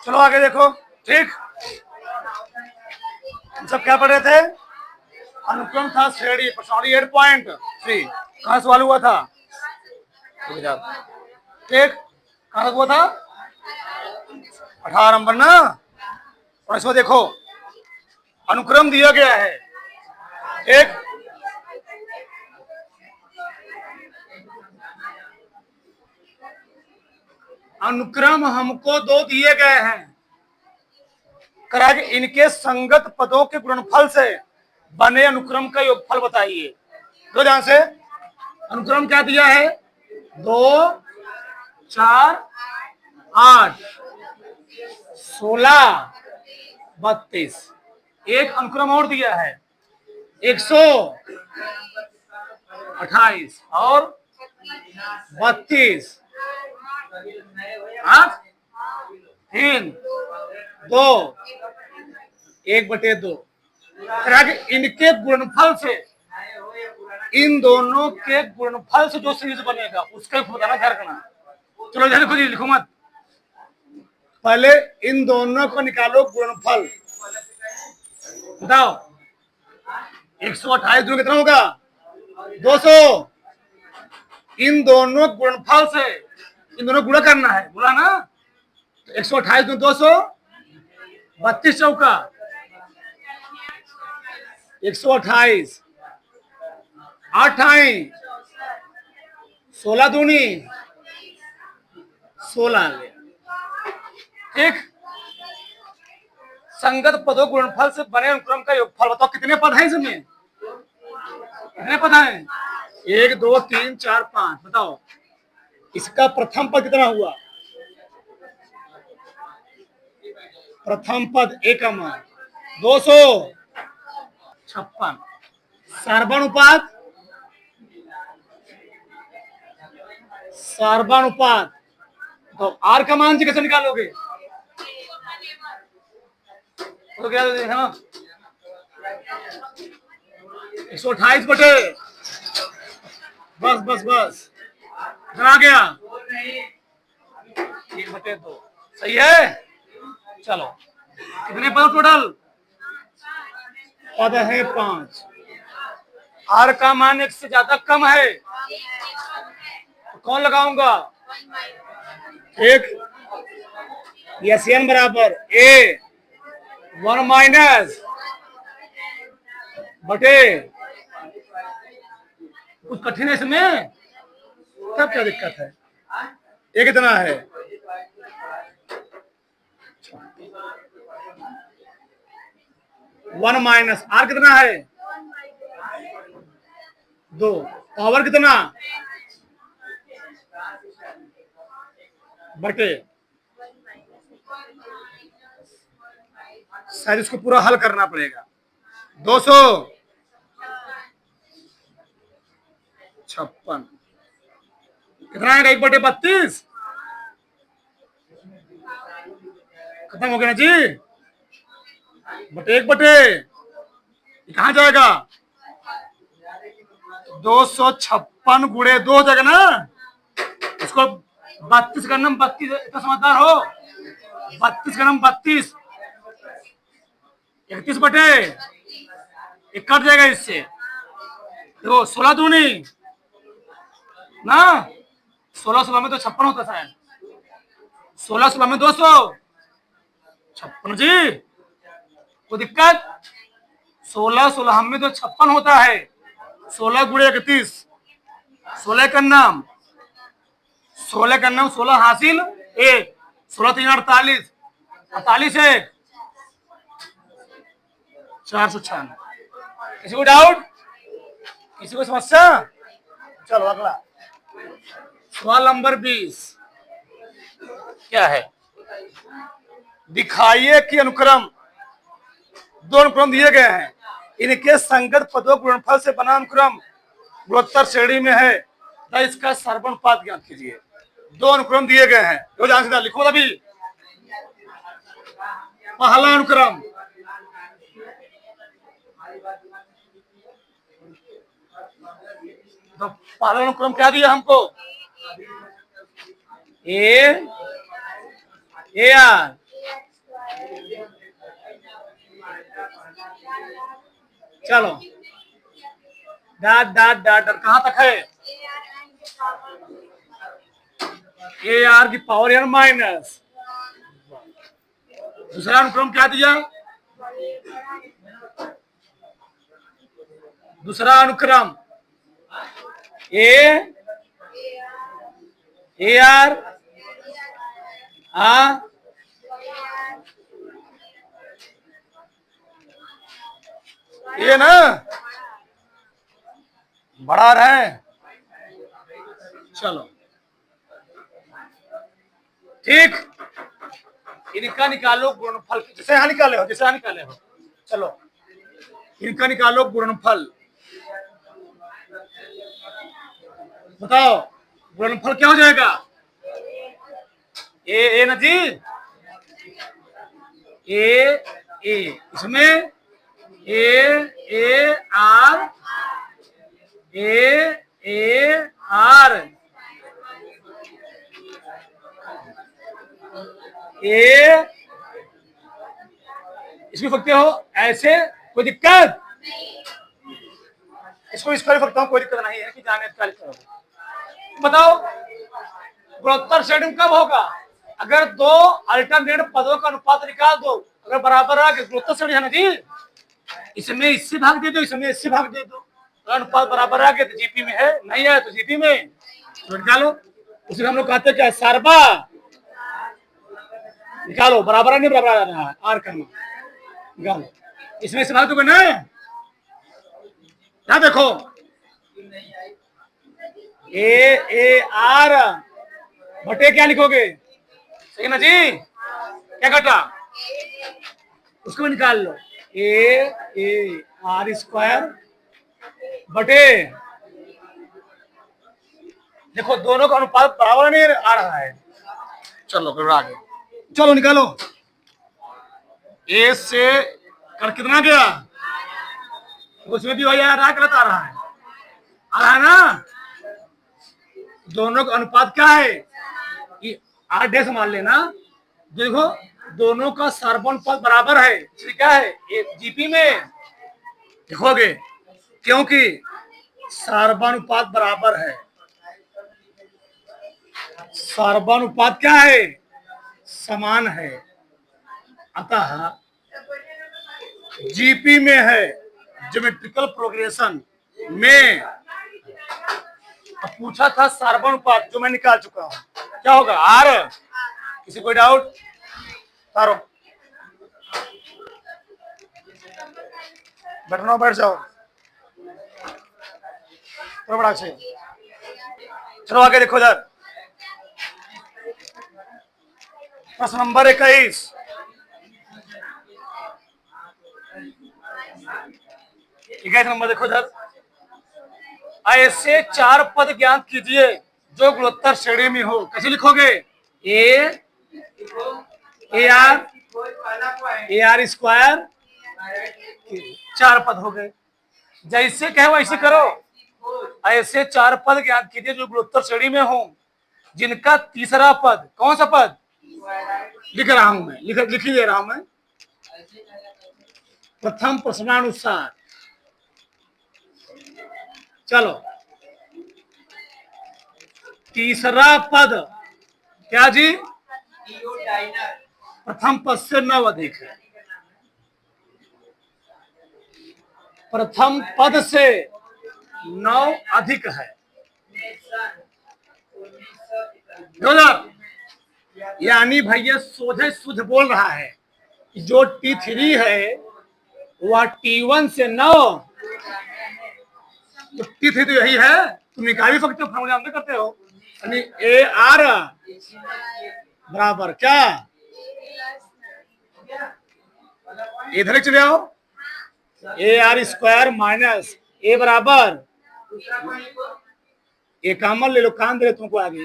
चलो आगे देखो। ठीक, सब क्या पढ़े थे? अनुक्रम था श्रेणी, प्रश्नावली 8.3 कहां सवाल हुआ था? ठीक, कहां हुआ था? 18 नंबर ना। और इसमें देखो अनुक्रम दिया गया है। एक अनुक्रम हमको दो दिए गए हैं, करा कि इनके संगत पदों के गुणनफल से बने अनुक्रम का योगफल बताइए। दो ध्यान से, अनुक्रम क्या दिया है? 2, 4, 8, 16, 32। एक अनुक्रम और दिया है 128 और 32। 8, 3, 2, 1/2। इनके गुणनफल से, इन दोनों के गुणनफल से जो सीरीज बनेगा उसका बताना, ध्यान रखना। चलो ध्यान खुद लिखो मत, पहले इन दोनों को निकालो गुणनफल। बताओ 128 कितना होगा? 200। इन दोनों गुणनफल से इन दोनों गुणा करना है, बोला ना। तो 128 में 200, 32 चौका 128, 8 आई, 16 दूनी 16 आ गया। ठीक, संगत पदों गुणनफल से बने अनुक्रम का योगफल बताओ। कितने पद हैं इसमें? कितने पद हैं? 1, 2, 3, 4, 5। बताओ इसका प्रथम पद कितना हुआ? प्रथम पद 1 का मान 256। सर्वानुपात, सर्वानुपात तो आर का मान कैसे निकालोगे? तो क्या देखना, 128 बटे, बस बस बस आ गया 1/2। सही है। चलो कितने पद टोटल? पद है 5। आर का मान 1 से ज्यादा कम है तो कौन लगाऊंगा? एक, एन बराबर ए 1 माइनस बटे, कुछ कठिन है इसमें? तब क्या दिक्कत है? ये कितना है? 1 माइनस आर कितना है? 2। पावर कितना? बटे, शायद इसको पूरा हल करना पड़ेगा। 256 कितना है? 1/32 खत्म हो गया ना जी। बटे 1 कहां जाएगा? 256 गुणे 2 हो जाएगा ना। इसको 32 का नाम 32, इतना समझदार हो। 32 का नाम 32, 31 बटे, एक कट जाएगा इससे। देखो 16 दूनी ना, 16 में तो 56 होता है। 16 में 256 जी, कोई दिक्कत? 16 में तो 56 होता है। 16 गुणे 31, 16 का नाम 16 हासिल 1, 16 3 48, 48 1 496। किसी को डाउट? किसी को समस्या? चलो अगला सवाल नंबर 20 क्या है? दिखाइए कि अनुक्रम, दो अनुक्रम दिए गए हैं, इनके संगत पदों गुणनफल से बना अनुक्रम गुणोत्तर श्रेणी में है, तो इसका सर्वानुपात ज्ञात कीजिए। दो अनुक्रम दिए गए हैं, जो ध्यान से लिखो। अभी पहला अनुक्रम, तो पहला अनुक्रम क्या दिया हमको? ए आर चलो डॉट डॉट डॉट डॉट कहां तक है? ए आर की पावर एन माइनस। दूसरा अनुक्रम क्या दिया? दूसरा अनुक्रम ए आर ये ना बढ़ा रहे। चलो ठीक, इनका निकालो गुणनफल, जैसे यहां निकाले हो, जैसे यहां निकाले हो। चलो इनका निकालो गुणनफल, बताओ गुणनफल क्या हो जाएगा? ए ना जी, ए इसमें ए आर ए इसमें सकते हो ऐसे, कोई दिक्कत? इसको इस कर सकता हूं, कोई दिक्कत नहीं है कि जाने करो। बताओ गुणोत्तर श्रेणी कब होगा? अगर दो अल्टरनेट पदों का अनुपात निकाल दो, अगर बराबर आ गया गुणोत्तर श्रेणी है ना जी। इसमें इससे भाग दे दो, इसमें इससे भाग दे दो, अनुपात बराबर आ गया तो जीपी में है, नहीं है तो जीपी में तो निकालो। उसे हम लोग कहते हैं क्या? सारबा निकालो, बराबर है नहीं बराबर आ रहा है, आर करना निकालो, इसमें से भाग दोगे ना। क्या देखो ए आर बटे क्या लिखोगे? सही ना जी, क्या घटा? उसको भी निकाल लो, ए आर स्क्वायर बटे, देखो दोनों का अनुपात बराबर नहीं आ रहा है। चलो फिर आगे चलो निकालो। ए से कर कितना गया? उसमें भी वही आ रहा है, गलत आ रहा है, आ रहा है ना। दोनों का अनुपात क्या है? आर डैश मान लेना। देखो दोनों का सर्वानुपात बराबर है, इसलिए क्या है? जीपी में देखोगे, क्योंकि सर्वानुपात बराबर है। सर्वानुपात क्या है? समान है, अतः जीपी में है, ज्योमेट्रिकल प्रोग्रेशन में। अब पूछा था सर्वानुपात, जो मैं निकाल चुका हूं, क्या होगा? आर। किसी कोई डाउट? तारो बैठना, बैठ जाओ, थोड़ा बड़ा अच्छे। चलो आगे देखो इधर, प्रश्न नंबर 21। नंबर देखो इधर, ऐसे चार पद ज्ञात कीजिए जो गुणोत्तर श्रेणी में हो। कैसे लिखोगे? ए आर स्क्वायर, चार पद हो गए, जैसे कहे वैसे करो। ऐसे चार पद ज्ञात कीजिए जो गुणोत्तर श्रेणी में हो, जिनका तीसरा पद, कौन सा पद? लिख रहा हूं मैं, लिख ही दे रहा हूं मैं। प्रथम प्रश्नानुसार, चलो तीसरा पद क्या जी? प्रथम पद से 9 अधिक है, प्रथम पद से 9 अधिक है। यानी भैया सोझे शुद्ध बोल रहा है, जो T3 है वह T1 से 9, तो T3 तो यही है, तुम निकाल भी सकते हो, फॉर्मूला जानते करते हो। यानी ए आर बराबर क्या? इधर चले आओ, ए आर स्क्वायर माइनस ए बराबर, ए कॉमन ले लो, कान दे तुमको आगे।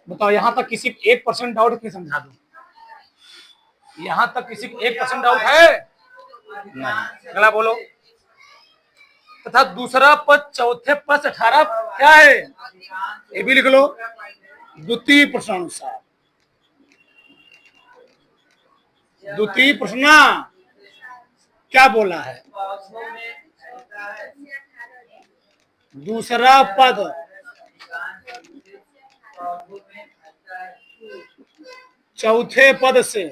बताओ यहां तक किसी 1% डाउट नहीं? समझा दो, यहां तक किसी 1% डाउट है? नहीं, अगला बोलो। तथा दूसरा पद चौथे पद से 18 क्या है? ये भी लिख लो, द्वितीय प्रश्नानुसार। द्वितीय प्रश्न क्या बोला है? दूसरा पद चौथे पद से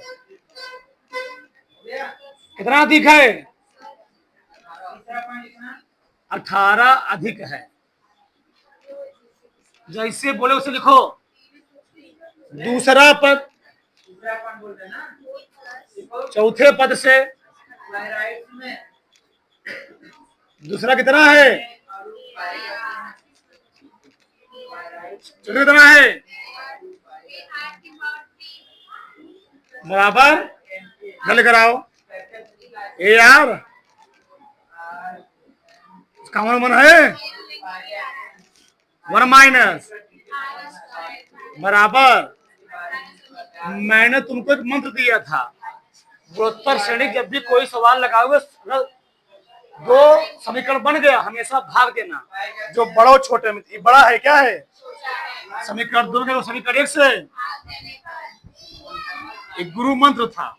कितना अधिक है? 18 अधिक है। जैसे बोले उसे लिखो। दूसरा पद चौथे पद से दूसरा कितना है? चौथा कितना है? बराबर हल कराओ। ए यार कॉमन मन है 1 माइनस बराबर। मैंने तुमको एक मंत्र दिया था, गुणोत्तर श्रेणी जब भी कोई सवाल लगाओगे, दो समीकरण बन गया हमेशा भाग देना, जो बड़ा और छोटे में। बड़ा है क्या है? समीकरण 2 के समीकरण 1 से एक गुरु मंत्र था।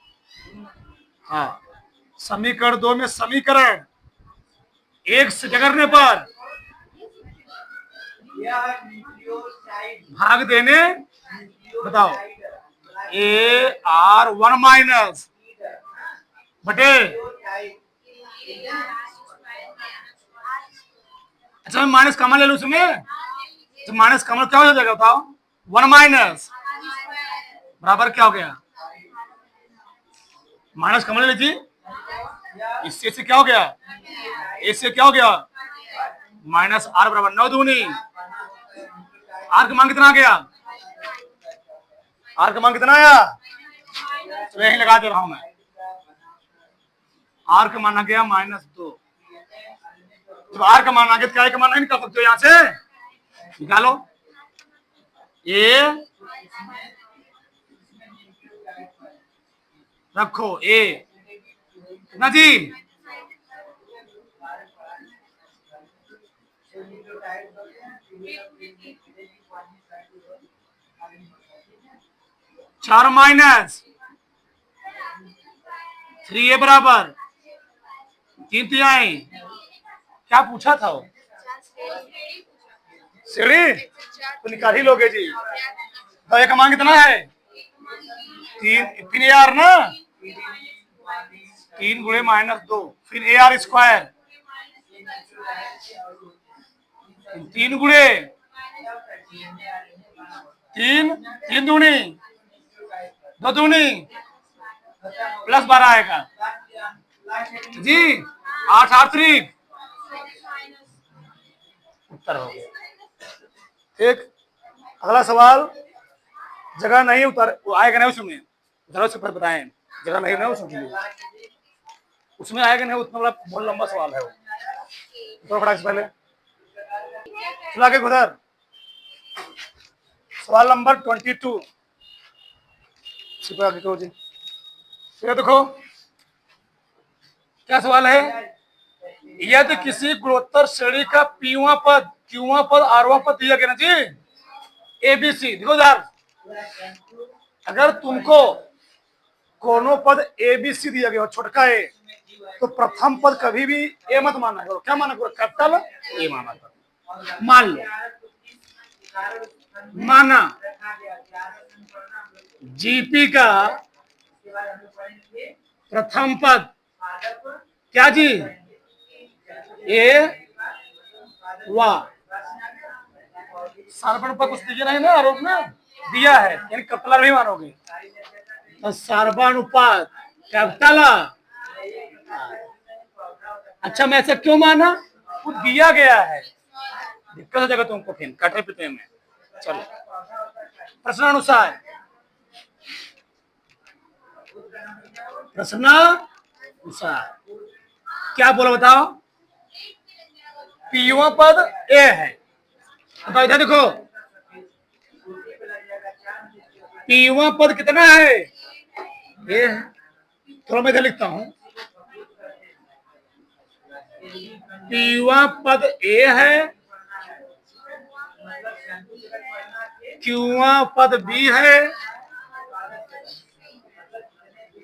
हाँ, समीकरण 2 में समीकरण 1 से जगरने पर भाग देने, बताओ ए आर 1 माइनस बटे। अच्छा मैं माइनस कॉमन ले लूं उसमें, तो माइनस कॉमन क्या हो जाएगा बताओ? 1 माइनस बराबर क्या हो गया? माइनस कॉमन ले लीजिए, इससे क्या हो गया? इससे क्या हो गया? माइनस आर बराबर 9 दूनी। आर का मान कितना आ गया? आर का मान कितना आया? तो यही लगा दे रहा हूं मैं। आर का मान आ गया -2। जब आर का मान आ गया तो क्या का मान नहीं निकाल सकते हो? यहां से निकालो। ए रखो ए कितना जी? चार माइनस 3a बराबर 3 तिहाई। क्या पूछा था वो? सीढ़ी तो निकाल ही लोगे जी। तो एक मान कितना है? 3 यार ना, 3 गुणे -2 फिर ए आर स्क्वायर 3 गुणे 3 दूनी 2 दूनी प्लस 12 आएगा जी। 8 8 3 उत्तर हो गया। ठीक, अगला सवाल जगह नहीं उतर आएगा नहीं उसमें, जरा से बताएं। जगह नहीं ना उसमें, उसमें आएगा नहीं उतना बड़ा बहुत लंबा सवाल है वो। तो फटाक से पहले चला के उधर सवाल नंबर 22 आगे करो जी। ये देखो क्या सवाल है? यदि किसी गुणोत्तर श्रेणी का पीवां पद, क्यूवां पद, आरवां पद दिया गया ना जी, एबीसी। देखो यार, अगर तुमको कोनो पद एबीसी दिया गया छोटका ए, तो प्रथम पद कभी भी ए मत मानना करो। क्या माना करो? कैपिटल ए माना करो। मान लो, माना जीपी का प्रथम पद क्या जी? ए वाह। सार्वनुपात कुछ दिया नहीं ना, आरोप में दिया है, यानी कैपिटल भी मानोगे तो सार्वनुपात कैपिटल। अच्छा मैं ऐसा क्यों माना? कुछ दिया गया है, दिक्कत हो जाएगा तुमको फिर कटे पिटे में। चलो प्रश्नानुसार, प्रश्नानुसार क्या बोला बताओ? पीवा पद ए है, बताओ इधर देखो पीवा पद कितना है? ए है। थोड़ा मैं इधर लिखता हूं, पीवा पद ए है, क्यूवा पद बी है,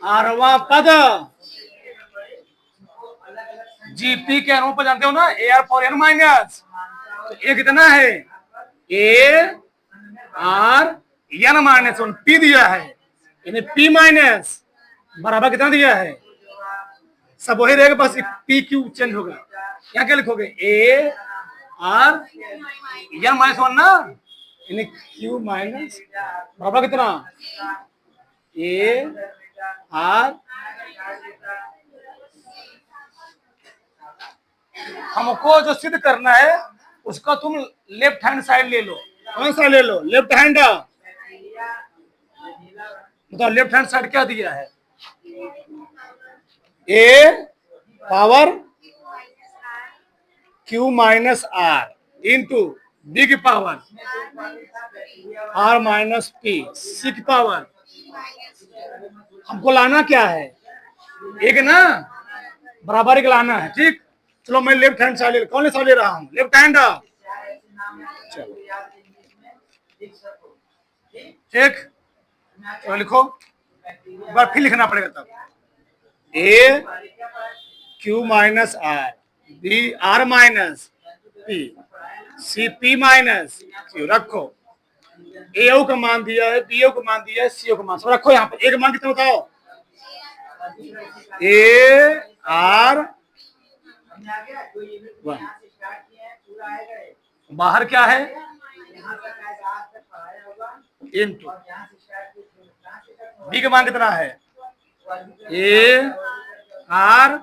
आरवा पद जीपी के अनुरूप जानते हो ना, A R for N minus, तो ए कितना है, A R N minus one, P दिया है, यानी पी माइनस बराबर कितना दिया है, सब वही रहेगा, बस पी क्यू चेंज होगा। यहाँ क्या लिखोगे, A R N minus one ना, यानी क्यू माइनस बराबर कितना, ए आर, हमको जो सिद्ध करना है उसका तुम लेफ्ट हैंड साइड ले लो। कौन सा ले लो, लेफ्ट हैंड। बताओ लेफ्ट हैंड साइड क्या दिया है, a power q minus r into b की power r minus p, c की पावर, हमको लाना क्या है, एक ना, बराबर एक लाना है, ठीक। चलो मैं लेफ्ट हैंड साइड ले, कौन सा ले रहा हूँ, लेफ्ट हैंड, ठीक। चलो लिखो, एक बार फिर लिखना पड़ेगा तब, a q minus r, b r minus p, c p minus q, रखो, ए ओ का मान दिया है, बी ओ का मान दिया है, सी ओ का मान, सब रखो यहाँ पर। ए का मान कितना बताओ, ए आर, बाहर क्या है, इंटू बी का मान कितना है, ए आर,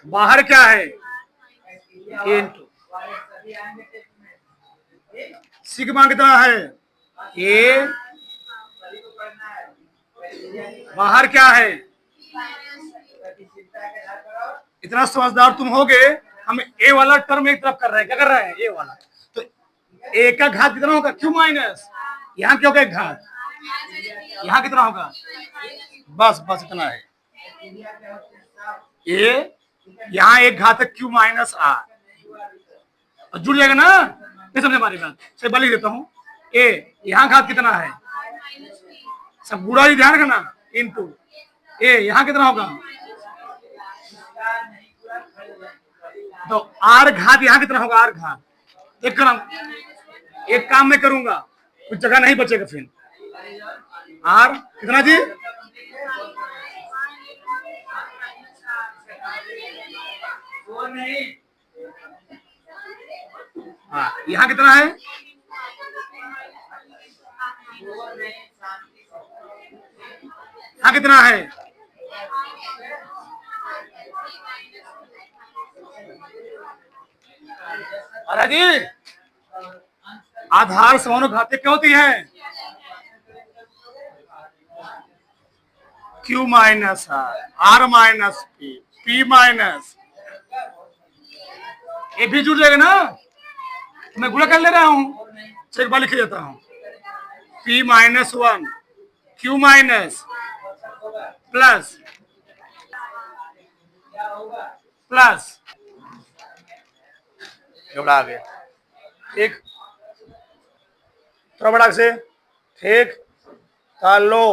बाहर क्या है, इंटू सी का मान कितना है, ए, बाहर क्या है, इतना समझदार तुम होगे। हम ए वाला टर्म एक तरफ कर रहे हैं, क्या कर रहे हैं, ए वाला, तो ए का घात कितना होगा, क्यू माइनस, यहाँ क्या होगा एक घात, यहाँ कितना होगा, बस बस इतना है, ए यहाँ एक घात है क्यू माइनस आर, जुड़ जाएगा ना, नहीं समझे हमारी बात, से बल देता हूँ, ए यहाँ घात कितना है, सब बुरा ही ध्यान रखना, इनटू ए यहाँ कितना होगा, तो आर घात यहाँ कितना होगा, आर घात, एक काम मैं करूंगा, कुछ जगह नहीं बचेगा फिर, आर कितना जी, हाँ यहाँ कितना है, यहाँ कितना है, अरे जी आधार समानुपाती क्या होती है, Q minus R minus P, P minus, ये भी जुड़ जाएगा ना, मैं गुणा कर ले रहा हूं, एक बार लिख देता हूं, P minus one Q minus plus plus, जोड़ा आ गया, ठीक, थोड़ा बड़ा से, ठीक, लो